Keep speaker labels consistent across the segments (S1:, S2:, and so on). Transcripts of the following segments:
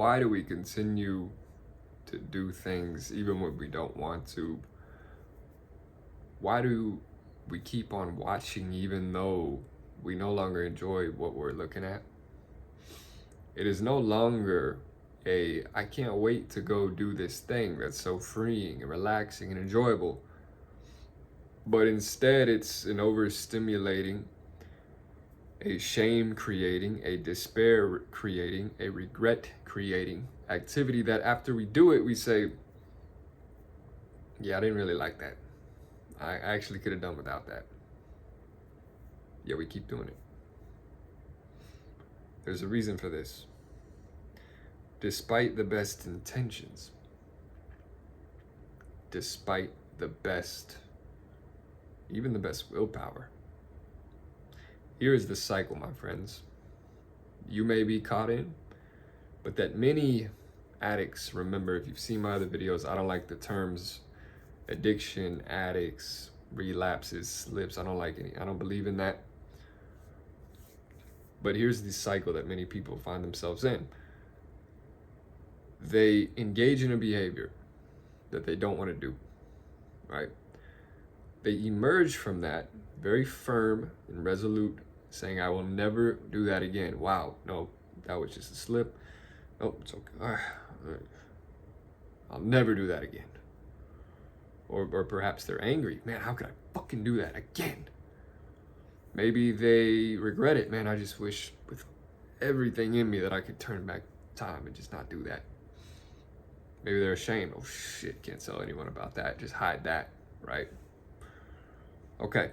S1: why do we continue to do things even when we don't want to? Why do we keep on watching even though we no longer enjoy what we're looking at? It is no longer I can't wait to go do this thing that's so freeing and relaxing and enjoyable. But instead, it's an overstimulating, a shame creating, a despair creating, a regret creating activity that after we do it, we say, yeah, I didn't really like that. I actually could have done without that. Yeah, we keep doing it. There's a reason for this. Despite the best intentions, despite the best, even the best willpower, here is the cycle, my friends. You may be caught in, but that many addicts, remember, if you've seen my other videos, I don't like the terms addiction, addicts, relapses, slips. I don't like any. I don't believe in that. But here's the cycle that many people find themselves in. They engage in a behavior that they don't want to do, right? They emerge from that very firm and resolute, saying, I will never do that again. Wow, no, that was just a slip. Oh, it's okay. All right. I'll never do that again. Or perhaps they're angry. Man, how could I fucking do that again? Maybe they regret it. Man, I just wish with everything in me that I could turn back time and just not do that. Maybe they're ashamed. Oh shit, can't tell anyone about that. Just hide that, right? Okay,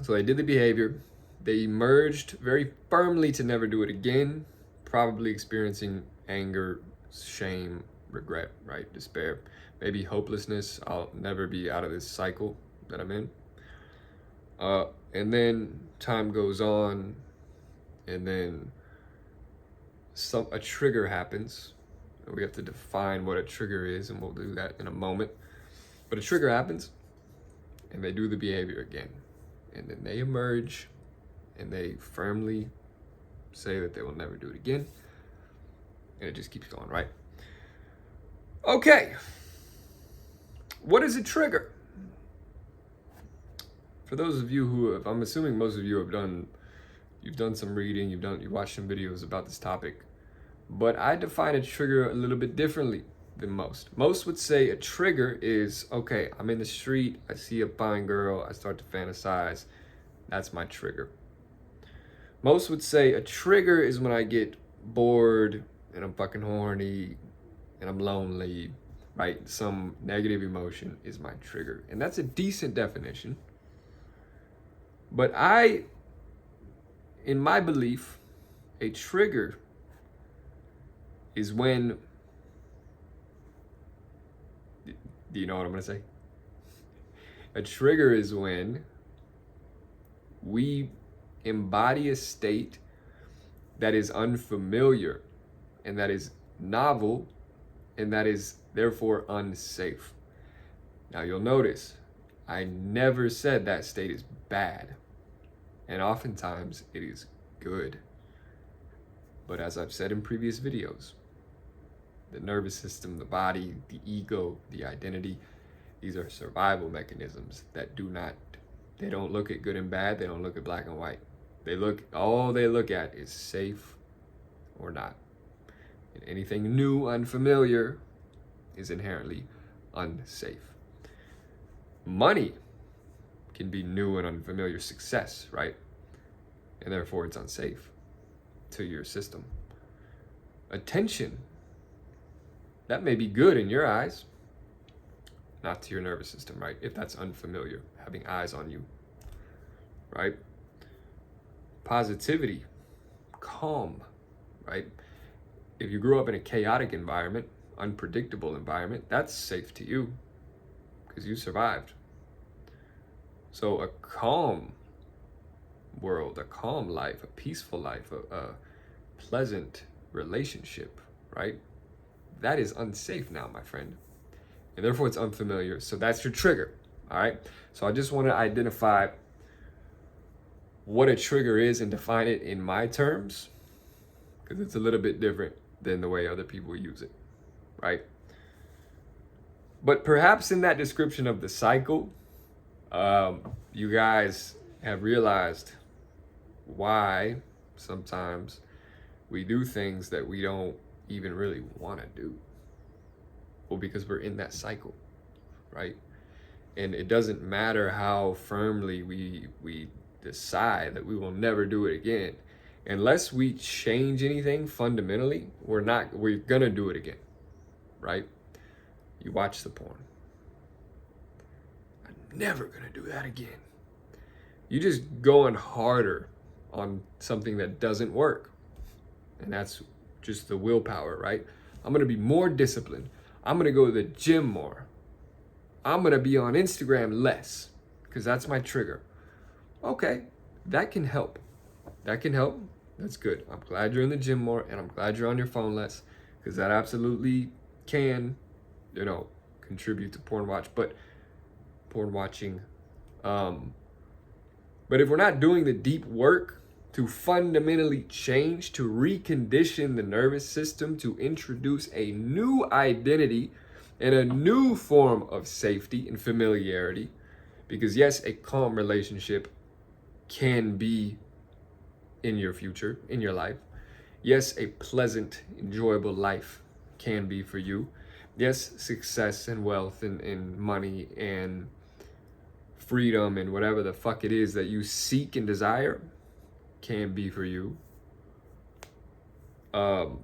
S1: so they did the behavior. They emerged very firmly to never do it again, probably experiencing anger, shame, regret, right? Despair, maybe hopelessness. I'll never be out of this cycle that I'm in. And then time goes on, and then a trigger happens. We have to define what a trigger is, and we'll do that in a moment. But a trigger happens, and they do the behavior again. And then they emerge, and they firmly say that they will never do it again. And it just keeps going, right? Okay. What is a trigger? For those of you who have, I'm assuming most of you have you've done some reading, you've watched some videos about this topic. But I define a trigger a little bit differently than most. Most would say a trigger is, okay, I'm in the street, I see a fine girl, I start to fantasize. That's my trigger. Most would say a trigger is when I get bored and I'm fucking horny and I'm lonely, right? Some negative emotion is my trigger. And that's a decent definition. But in my belief, a trigger is when, do you know what I'm gonna say? A trigger is when we embody a state that is unfamiliar and that is novel and that is therefore unsafe. Now you'll notice, I never said that state is bad, and oftentimes it is good. But as I've said in previous videos, the nervous system, the body, the ego, the identity, these are survival mechanisms that they don't look at good and bad, they don't look at black and white. All they look at is safe or not. And anything new, unfamiliar, is inherently unsafe. Money can be new and unfamiliar, success, right? And therefore it's unsafe to your system. Attention, that may be good in your eyes, not to your nervous system, right? If that's unfamiliar, having eyes on you, right? Positivity, calm, right? If you grew up in a chaotic environment, unpredictable environment, that's safe to you because you survived. So a calm world, a calm life, a peaceful life, a pleasant relationship, right? That is unsafe now, my friend. And therefore it's unfamiliar. So that's your trigger, all right? So I just want to identify what a trigger is and define it in my terms, because it's a little bit different than the way other people use it, right? But perhaps in that description of the cycle, you guys have realized why sometimes we do things that we don't even really want to do. Well, because we're in that cycle, right? And it doesn't matter how firmly we decide that we will never do it again. Unless we change anything fundamentally, we're gonna do it again, right? You watch the porn. I'm never gonna do that again. You just going harder on something that doesn't work. And that's just the willpower, right? I'm gonna be more disciplined. I'm gonna go to the gym more. I'm gonna be on Instagram less, because that's my trigger. Okay, that can help. That can help. That's good. I'm glad you're in the gym more, and I'm glad you're on your phone less, because that absolutely can, contribute to porn watching. But if we're not doing the deep work to fundamentally change, to recondition the nervous system, to introduce a new identity and a new form of safety and familiarity, because yes, a calm relationship can be in your future, in your life. Yes, a pleasant, enjoyable life can be for you. Yes, success and wealth and money and freedom and whatever the fuck it is that you seek and desire can be for you. But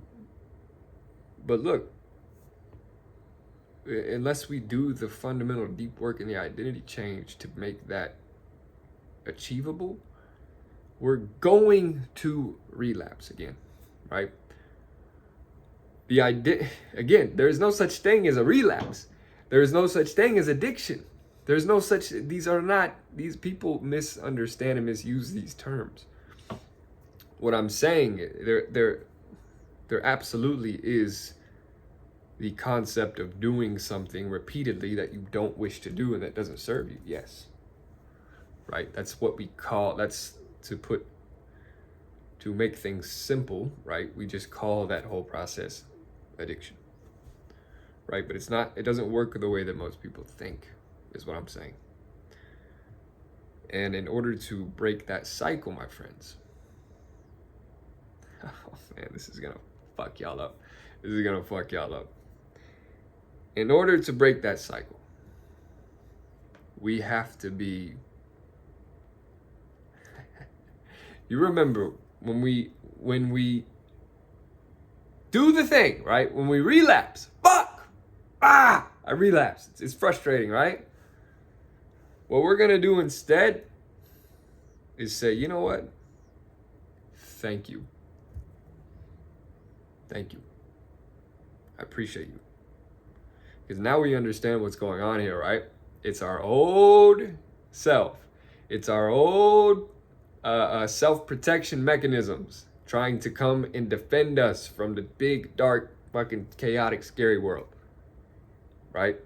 S1: look, unless we do the fundamental deep work in the identity change to make that achievable, we're going to relapse again, right? Again, there is no such thing as a relapse. There is no such thing as addiction. There's no such, these people misunderstand and misuse these terms. What I'm saying, there absolutely is the concept of doing something repeatedly that you don't wish to do and that doesn't serve you. Yes. Right? That's what we call, to make things simple, right? We just call that whole process addiction. Right? But it doesn't work the way that most people think, is what I'm saying. And in order to break that cycle, my friends, oh man, this is gonna fuck y'all up. In order to break that cycle, we have to be, you remember when we do the thing, right? When we relapse, I relapsed. It's frustrating, right? What we're gonna do instead is say, you know what? Thank you. Thank you. I appreciate you. Because now we understand what's going on here, right? It's our old self. It's our old self-protection mechanisms trying to come and defend us from the big, dark, fucking chaotic, scary world, right?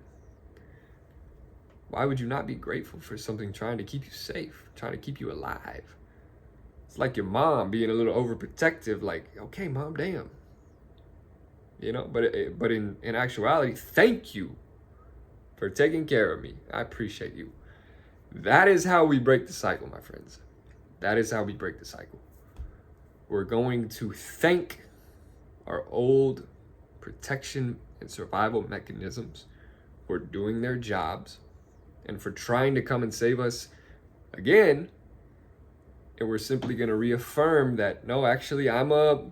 S1: Why would you not be grateful for something trying to keep you safe, trying to keep you alive? It's like your mom being a little overprotective, like, okay, mom, damn. But in actuality, thank you for taking care of me. I appreciate you. That is how we break the cycle, my friends. That is how we break the cycle. We're going to thank our old protection and survival mechanisms for doing their jobs and for trying to come and save us again. And we're simply going to reaffirm that, no, actually, I'm a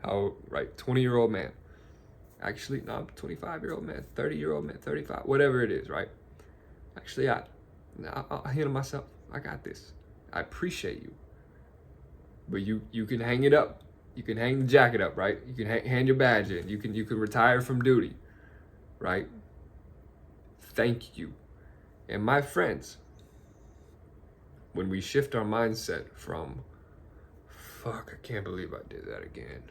S1: 20-year-old man. Actually, no, I'm a 25-year-old man, 30-year-old man, 35, whatever it is, right? Actually, I'll handle myself. I got this. I appreciate you. But you can hang it up. You can hang the jacket up, right? You can hand your badge in. You can retire from duty, right? Thank you. And my friends, when we shift our mindset from, fuck, I can't believe I did that again.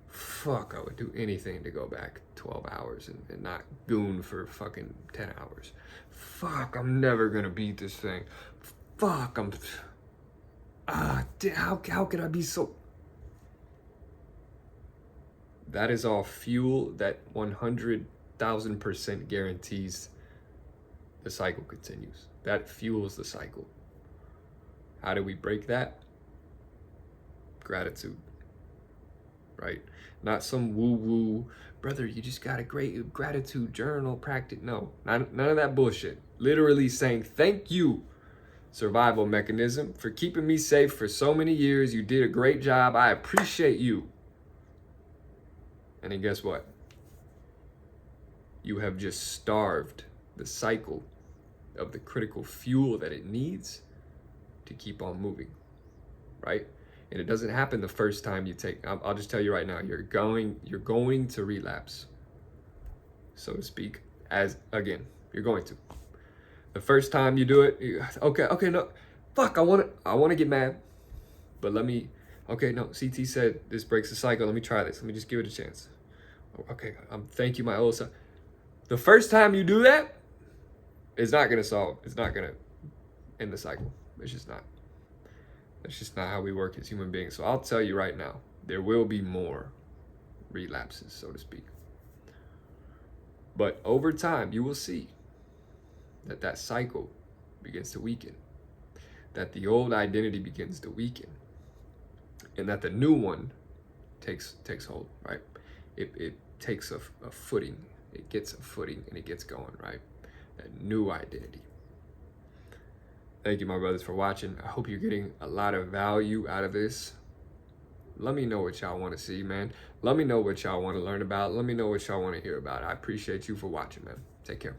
S1: Fuck, I would do anything to go back 12 hours and not goon for fucking 10 hours. Fuck, I'm never gonna beat this thing. Fuck, how could I be so... That is all fuel that 100,000% guarantees the cycle continues. That fuels the cycle. How do we break that? Gratitude, right? Not some woo-woo, brother, you just got a great gratitude journal practice. No, none of that bullshit. Literally saying thank you, survival mechanism, for keeping me safe for so many years. You did a great job. I appreciate you. And then guess what? You have just starved the cycle of the critical fuel that it needs to keep on moving, right? And it doesn't happen the first time you take. I'll just tell you right now, you're going to relapse, so to speak. You're going to. The first time you do it, okay, no, fuck, I want to get mad, but okay, no, CT said this breaks the cycle. Let me try this. Let me just give it a chance. Okay, thank you, my old son. The first time you do that, it's not gonna end the cycle. It's just not. That's just not how we work as human beings. So I'll tell you right now, there will be more relapses, so to speak. But over time, you will see that cycle begins to weaken, that the old identity begins to weaken, and that the new one takes hold, right? It takes a footing, it gets a footing, and it gets going, right? That new identity. Thank you, my brothers, for watching. I hope you're getting a lot of value out of this. Let me know what y'all want to see, man. Let me know what y'all want to learn about. Let me know what y'all want to hear about. I appreciate you for watching, man. Take care.